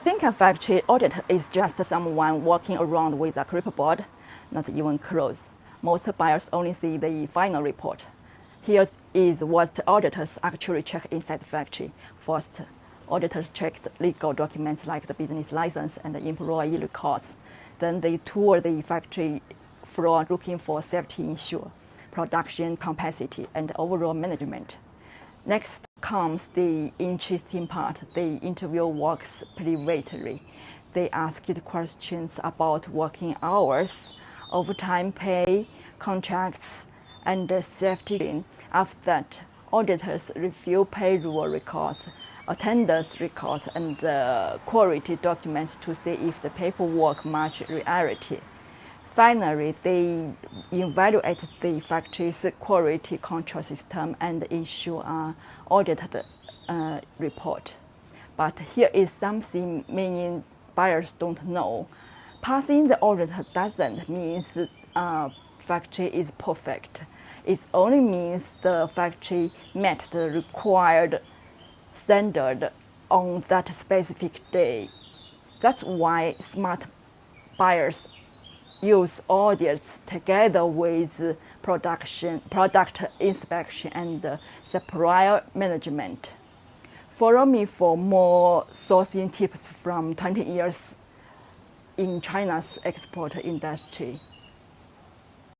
Think a factory auditor is just someone walking around with a clipboard, not even close. Most buyers only see the final report. Here is what auditors actually check inside the factory. First, auditors check the legal documents like the business license and the employee records. Then they tour the factory floor looking for safety issue, production capacity, and overall management. Next comes the interesting part. The interview works privately. They ask questions about working hours, overtime pay, contracts, and safety. After that, auditors review payroll records, attendance records, and quality documents to see if the paperwork match reality. Finally, they evaluate the factory's quality control system and issue an audited report. But here is something many buyers don't know. Passing the audit doesn't mean the factory is perfect. It only means the factory met the required standard on that specific day. That's why smart buyers use audits together with product inspection, and supplier management. Follow me for more sourcing tips from 20 years in China's export industry.